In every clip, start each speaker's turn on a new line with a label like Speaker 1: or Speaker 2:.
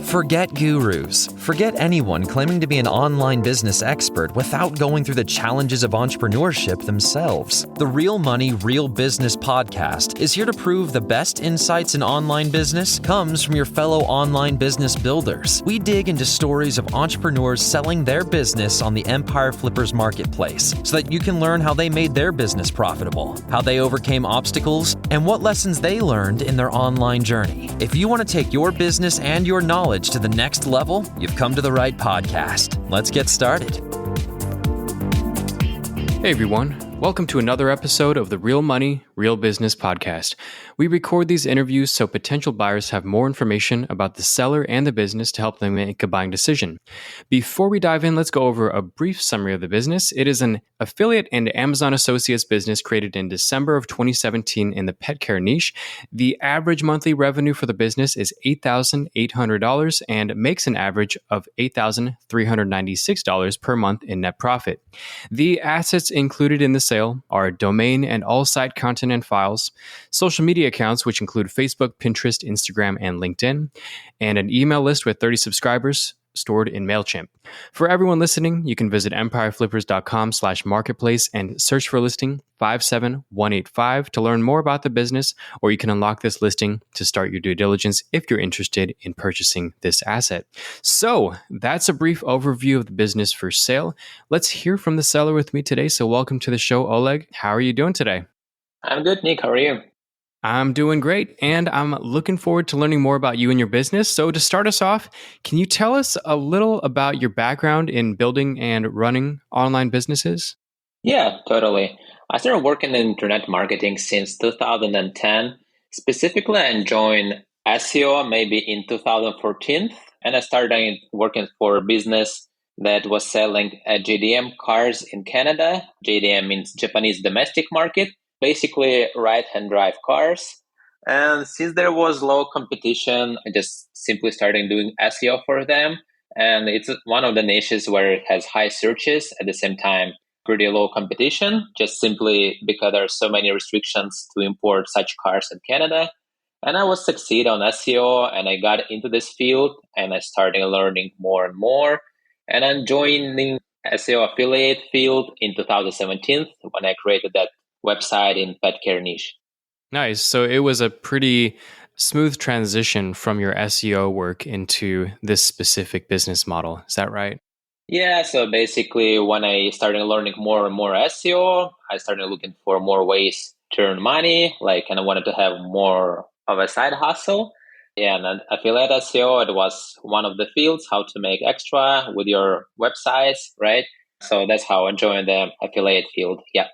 Speaker 1: Forget gurus. Forget anyone claiming to be an online business expert without going through the challenges of entrepreneurship themselves. The Real Money, Real Business podcast is here to prove the best insights in online business comes from your fellow online business builders. We dig into stories of entrepreneurs selling their business on the Empire Flippers marketplace so that you can learn how they made their business profitable, how they overcame obstacles, and what lessons they learned in their online journey. If you want to take your business and your knowledge to the next level, you've come to the right podcast. Let's get started.
Speaker 2: Hey everyone, welcome to another episode of the Real Money, Real Business podcast. We record these interviews so potential buyers have more information about the seller and the business to help them make a buying decision. Before we dive in, let's go over a brief summary of the business. It is an affiliate and Amazon Associates business created in December of 2017 in the pet care niche. The average monthly revenue for the business is $8,800 and makes an average of $8,396 per month in net profit. The assets included in the sale are domain and all site content and files, social media accounts, which include Facebook, Pinterest, Instagram, and LinkedIn, and an email list with 30 subscribers stored in MailChimp. For everyone listening, you can visit empireflippers.com/marketplace and search for listing 57185 to learn more about the business, or you can unlock this listing to start your due diligence if you're interested in purchasing this asset. So that's a brief overview of the business for sale. Let's hear from the seller with me today. So welcome to the show, Oleg. How are you doing today?
Speaker 3: I'm good, Nick. How are you?
Speaker 2: I'm doing great, and I'm looking forward to learning more about you and your business. So to start us off, can you tell us a little about your background in building and running online businesses?
Speaker 3: Yeah, totally. I started working in internet marketing since 2010. Specifically, I joined SEO maybe in 2014, and I started working for a business that was selling JDM cars in Canada. JDM means Japanese domestic market. Basically right-hand drive cars. And since there was low competition, I just simply started doing SEO for them. And it's one of the niches where it has high searches, at the same time, pretty low competition, just simply because there are so many restrictions to import such cars in Canada. And I was succeed on SEO, and I got into this field, and I started learning more and more. And I'm joining SEO affiliate field in 2017 when I created that website in pet care niche.
Speaker 2: Nice. So it was a pretty smooth transition from your SEO work into this specific business model. Is that right?
Speaker 3: Yeah. So basically, when I started learning more and more SEO, I started looking for more ways to earn money, and I wanted to have more of a side hustle. Yeah, and affiliate SEO, it was one of the fields, how to make extra with your websites, right? So that's how I joined the affiliate field. Yeah.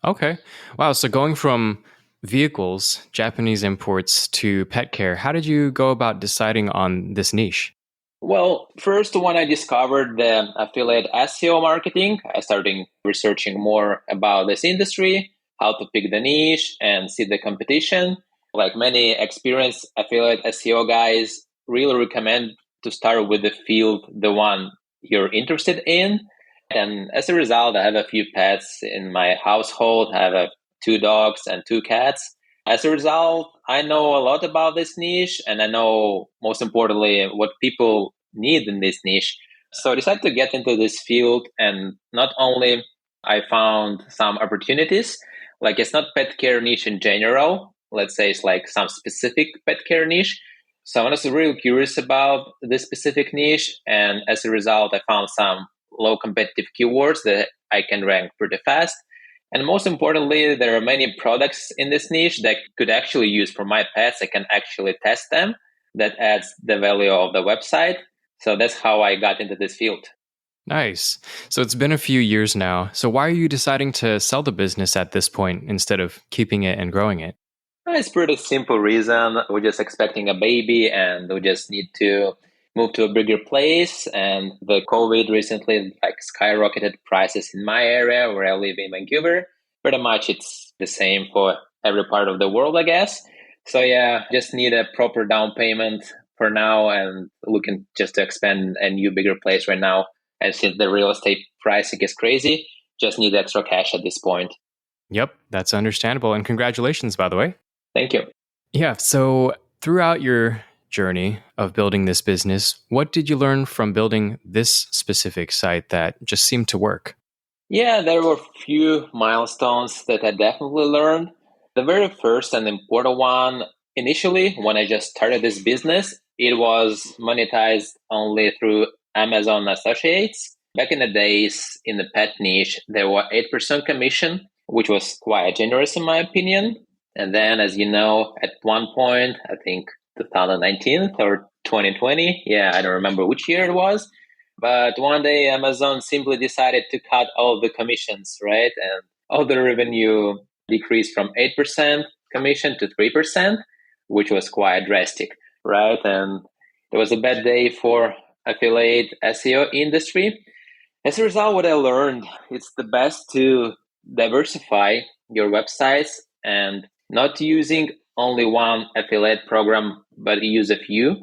Speaker 2: Okay. Wow. So going from vehicles, Japanese imports, to pet care, how did you go about deciding on this niche?
Speaker 3: Well, first, when I discovered the affiliate SEO marketing, I started researching more about this industry, how to pick the niche and see the competition. Like many experienced affiliate SEO guys, really recommend to start with the field, the one you're interested in. And as a result, I have a few pets in my household. I have 2 dogs and 2 cats. As a result, I know a lot about this niche, and I know, most importantly, what people need in this niche. So I decided to get into this field, and not only I found some opportunities, it's not pet care niche in general. Let's say it's some specific pet care niche. So I was really curious about this specific niche, and as a result, I found some low competitive keywords that I can rank pretty fast. And most importantly, there are many products in this niche that could actually use for my pets. I can actually test them. That adds the value of the website. So that's how I got into this field.
Speaker 2: Nice. So it's been a few years now. So why are you deciding to sell the business at this point instead of keeping it and growing it?
Speaker 3: It's pretty simple reason. We're just expecting a baby, and we just need to move to a bigger place. And the COVID recently skyrocketed prices in my area where I live in Vancouver. Pretty much it's the same for every part of the world, I guess. So yeah, just need a proper down payment for now, and looking just to expand a new bigger place right now. And since the real estate pricing is crazy, just need extra cash at this point.
Speaker 2: Yep, that's understandable. And congratulations, by the way.
Speaker 3: Thank you.
Speaker 2: Yeah, so Throughout your journey of building this business, what did you learn from building this specific site that just seemed to work?
Speaker 3: Yeah, there were a few milestones that I definitely learned. The very first and important one, initially, when I just started this business, it was monetized only through Amazon Associates. Back in the days, in the pet niche, there were 8% commission, which was quite generous in my opinion. And then, as you know, at one point, I think 2019 or 2020, yeah, I don't remember which year it was, but one day Amazon simply decided to cut all the commissions, right? And all the revenue decreased from 8% commission to 3%, which was quite drastic, right? And it was a bad day for affiliate SEO industry. As a result, what I learned, it's the best to diversify your websites and not using only one affiliate program, but use a few.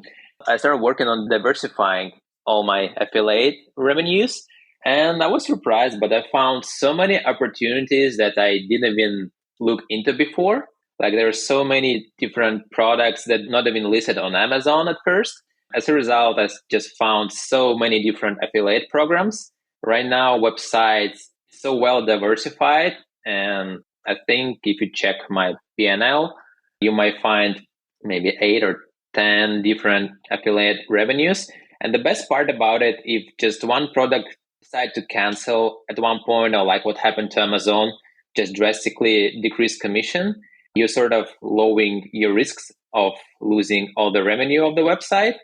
Speaker 3: I started working on diversifying all my affiliate revenues. And I was surprised, but I found so many opportunities that I didn't even look into before. Like there are so many different products that not even listed on Amazon at first. As a result, I just found so many different affiliate programs. Right now, websites so well diversified. And I think if you check my P&L, you might find maybe 8 or 10 different affiliate revenues. And the best part about it, if just one product decide to cancel at one point, or like what happened to Amazon, just drastically decrease commission, you're sort of lowering your risks of losing all the revenue of the website.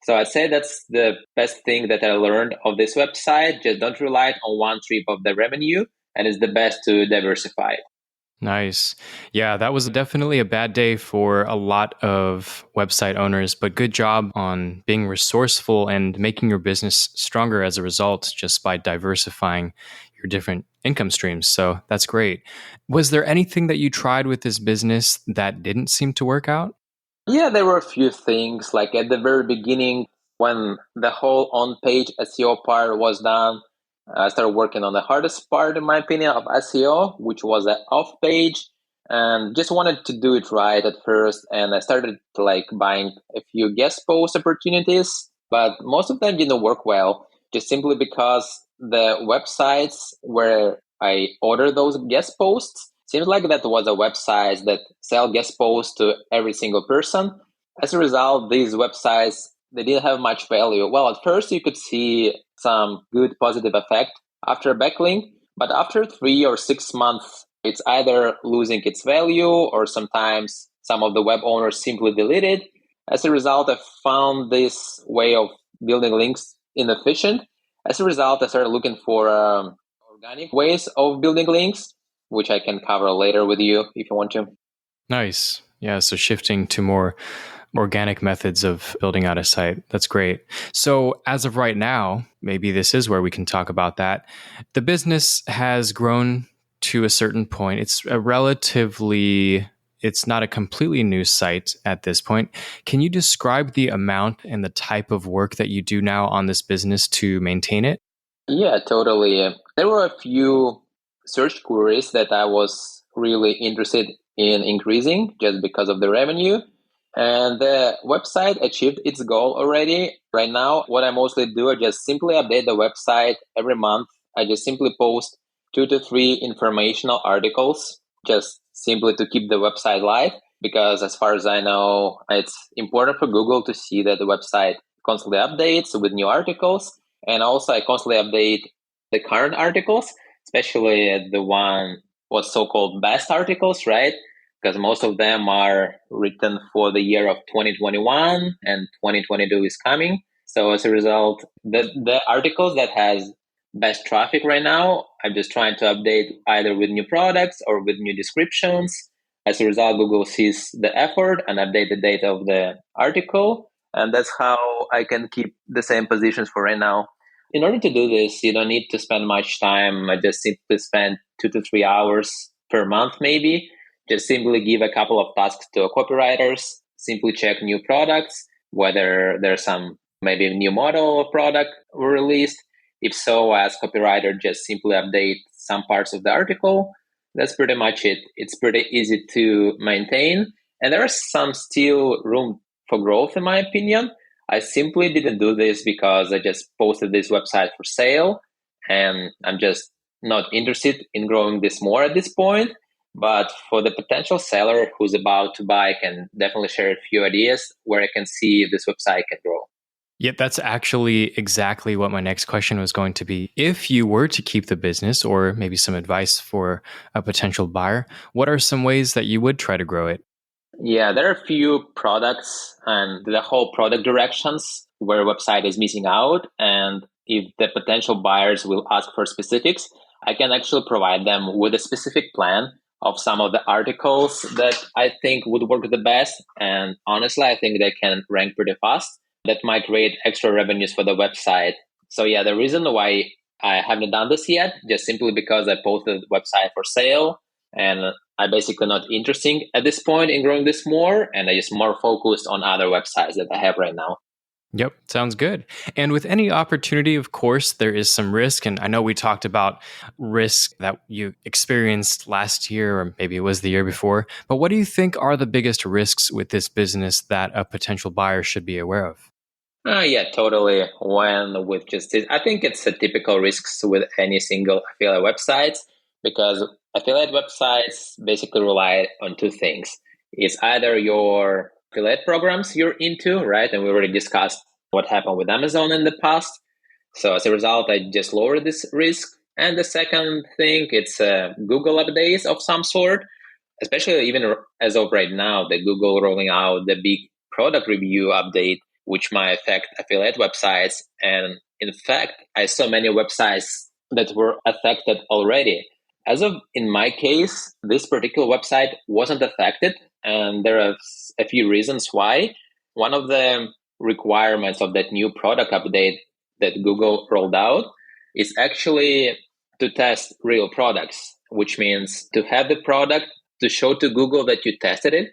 Speaker 3: So I'd say that's the best thing that I learned of this website. Just don't rely on one trip of the revenue, and it's the best to diversify.
Speaker 2: Nice. Yeah, that was definitely a bad day for a lot of website owners, but good job on being resourceful and making your business stronger as a result, just by diversifying your different income streams. So that's great. Was there anything that you tried with this business that didn't seem to work out?
Speaker 3: Yeah, there were a few things. Like at the very beginning, when the whole on-page SEO part was done, I started working on the hardest part, in my opinion, of SEO, which was the off-page, and just wanted to do it right at first. And I started like buying a few guest post opportunities, but most of them didn't work well, just simply because the websites where I ordered those guest posts seems like that was a website that sell guest posts to every single person. As a result, these websites, they didn't have much value. Well, at first you could see some good positive effect after a backlink, but after 3 or 6 months, it's either losing its value or sometimes some of the web owners simply delete it. As a result, I found this way of building links inefficient. As a result, I started looking for organic ways of building links, which I can cover later with you if you want to.
Speaker 2: Nice. Yeah, so shifting to more organic methods of building out a site. That's great. So, as of right now, maybe this is where we can talk about that. The business has grown to a certain point. It's not a completely new site at this point. Can you describe the amount and the type of work that you do now on this business to maintain it?
Speaker 3: Yeah, totally. There were a few search queries that I was really interested in increasing just because of the revenue. And the website achieved its goal already. Right now, what I mostly do, I just simply update the website every month. I just simply post 2 to 3 informational articles, just simply to keep the website live. Because as far as I know, it's important for Google to see that the website constantly updates with new articles. And also, I constantly update the current articles, especially the one what's so-called best articles, right? Because most of them are written for the year of 2021 and 2022 is coming. So as a result, the articles that has best traffic right now, I'm just trying to update either with new products or with new descriptions. As a result, Google sees the effort and update the date of the article. And that's how I can keep the same positions for right now. In order to do this, you don't need to spend much time. I just simply spend 2 to 3 hours per month, maybe. Just simply give a couple of tasks to copywriters, simply check new products, whether there's some maybe new model of product released. If so, as copywriter, just simply update some parts of the article. That's pretty much it. It's pretty easy to maintain. And there is some still room for growth, in my opinion. I simply didn't do this because I just posted this website for sale, and I'm just not interested in growing this more at this point. But for the potential seller who's about to buy, I can definitely share a few ideas where I can see this website can grow.
Speaker 2: Yeah, that's actually exactly what my next question was going to be. If you were to keep the business, or maybe some advice for a potential buyer, what are some ways that you would try to grow it?
Speaker 3: Yeah, there are a few products and the whole product directions where a website is missing out. And if the potential buyers will ask for specifics, I can actually provide them with a specific plan of some of the articles that I think would work the best. And honestly, I think they can rank pretty fast. That might create extra revenues for the website. So yeah, the reason why I haven't done this yet, just simply because I posted the website for sale and I'm basically not interested at this point in growing this more. And I just more focused on other websites that I have right now.
Speaker 2: Yep, sounds good. And with any opportunity, of course, there is some risk. And I know we talked about risk that you experienced last year, or maybe it was the year before. But what do you think are the biggest risks with this business that a potential buyer should be aware of?
Speaker 3: Yeah, totally. When with just this, I think it's a typical risks with any single affiliate websites because affiliate websites basically rely on two things. It's either your affiliate programs you're into, right? And we already discussed what happened with Amazon in the past. So as a result, I just lowered this risk. And the second thing, it's Google updates of some sort, especially even as of right now, the Google rolling out the big product review update, which might affect affiliate websites. And in fact, I saw many websites that were affected already. As of in my case, this particular website wasn't affected. And there are a few reasons why. One of the requirements of that new product update that Google rolled out is actually to test real products, which means to have the product to show to Google that you tested it,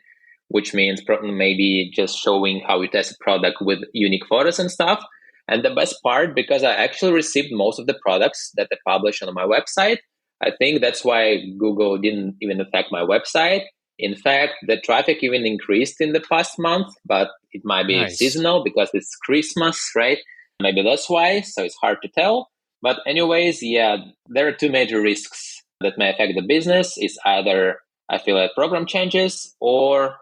Speaker 3: which means maybe just showing how you test a product with unique photos and stuff. And the best part, because I actually received most of the products that I published on my website, I think that's why Google didn't even affect my website. In fact, the traffic even increased in the past month, but it might be seasonal because it's Christmas, right? Maybe that's why, so it's hard to tell. But anyways, yeah, there are two major risks that may affect the business. It's either affiliate program changes or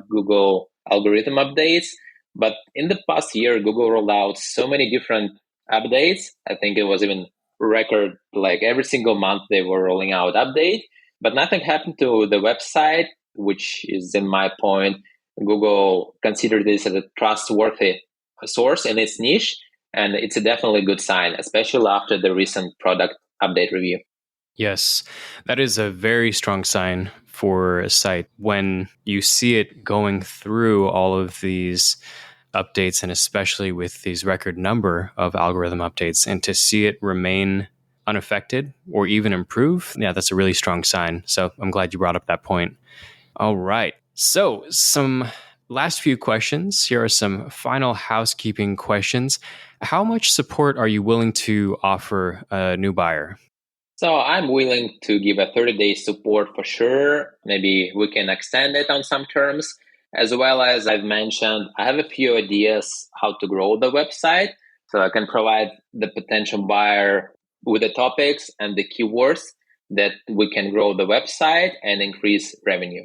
Speaker 3: Google algorithm updates. But in the past year, Google rolled out so many different updates. I think it was even record, like every single month they were rolling out update. But nothing happened to the website, which is, in my point, Google considered this as a trustworthy source in its niche. And it's a definitely good sign, especially after the recent product update review.
Speaker 2: Yes, that is a very strong sign for a site when you see it going through all of these updates, and especially with these record number of algorithm updates, and to see it remain unaffected or even improve. Yeah, that's a really strong sign. So I'm glad you brought up that point. All right. So some last few questions. Here are some final housekeeping questions. How much support are you willing to offer a new buyer?
Speaker 3: So I'm willing to give a 30-day support for sure. Maybe we can extend it on some terms. As well as I've mentioned, I have a few ideas how to grow the website. So I can provide the potential buyer with the topics and the keywords that we can grow the website and increase revenue.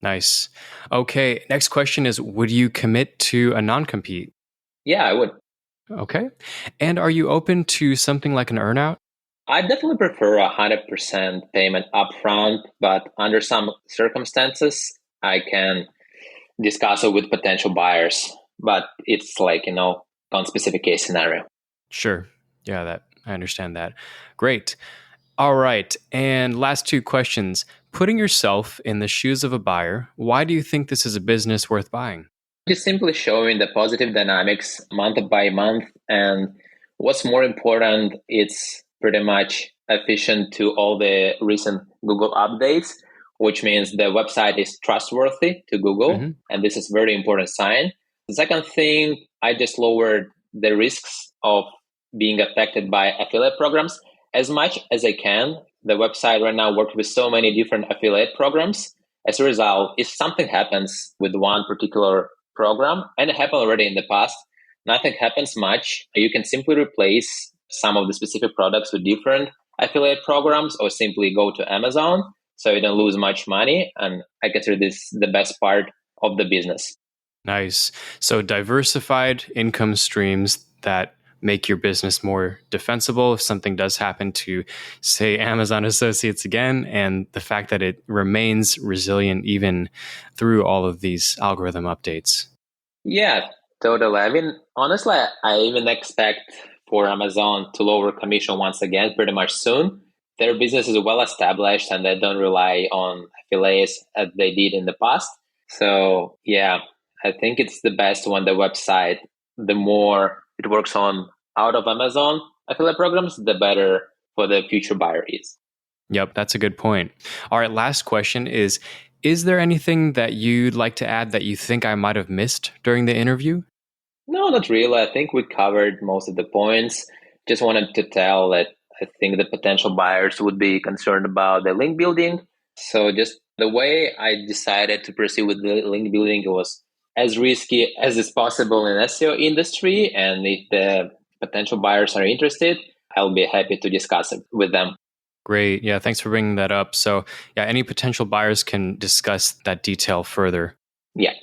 Speaker 2: Nice. Okay. Next question is, would you commit to a non-compete?
Speaker 3: Yeah, I would.
Speaker 2: Okay. And are you open to something like an earnout?
Speaker 3: I definitely prefer 100% payment upfront, but under some circumstances, I can discuss it with potential buyers. But it's like, on specific case scenario.
Speaker 2: Sure. Yeah, I understand that. Great. All right. And last two questions. Putting yourself in the shoes of a buyer, why do you think this is a business worth buying?
Speaker 3: Just simply showing the positive dynamics month by month. And what's more important, it's pretty much efficient to all the recent Google updates, which means the website is trustworthy to Google. Mm-hmm. And this is a very important sign. The second thing, I just lowered the risks of being affected by affiliate programs as much as I can. The website right now works with so many different affiliate programs. As a result, if something happens with one particular program, and it happened already in the past. Nothing happens much. You can simply replace some of the specific products with different affiliate programs or simply go to Amazon so you don't lose much money. And I consider this the best part of the business.
Speaker 2: Nice. So diversified income streams that make your business more defensible if something does happen to, say, Amazon Associates again, and the fact that it remains resilient even through all of these algorithm updates.
Speaker 3: Yeah, totally. I mean, honestly, I even expect for Amazon to lower commission once again pretty much soon. Their business is well established and they don't rely on affiliates as they did in the past. So yeah, I think it's the best when the website, the more it works on out of Amazon affiliate programs, the better for the future buyer is.
Speaker 2: Yep, that's a good point. All right, last question is there anything that you'd like to add that you think I might have missed during the interview?
Speaker 3: No, not really. I think we covered most of the points. Just wanted to tell that I think the potential buyers would be concerned about the link building. So just the way I decided to proceed with the link building was as risky as is possible in SEO industry. And if the potential buyers are interested, I'll be happy to discuss it with them.
Speaker 2: Great. Yeah, thanks for bringing that up. So yeah, any potential buyers can discuss that detail further.
Speaker 3: Yeah.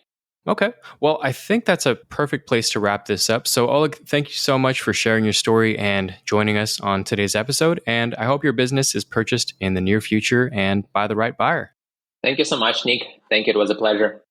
Speaker 2: Okay. Well, I think that's a perfect place to wrap this up. So Oleg, thank you so much for sharing your story and joining us on today's episode. And I hope your business is purchased in the near future and by the right buyer.
Speaker 3: Thank you so much, Nick. Thank you. It was a pleasure.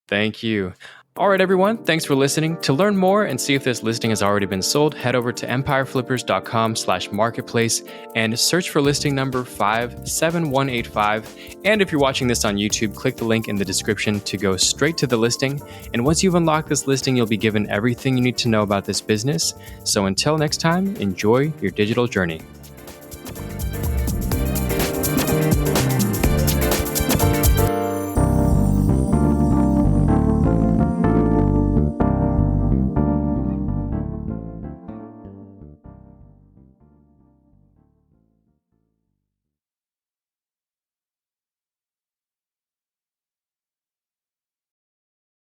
Speaker 2: Thank you. All right, everyone. Thanks for listening. To learn more and see if this listing has already been sold, head over to empireflippers.com/marketplace and search for listing number 57185. And if you're watching this on YouTube, click the link in the description to go straight to the listing. And once you've unlocked this listing, you'll be given everything you need to know about this business. So until next time, enjoy your digital journey.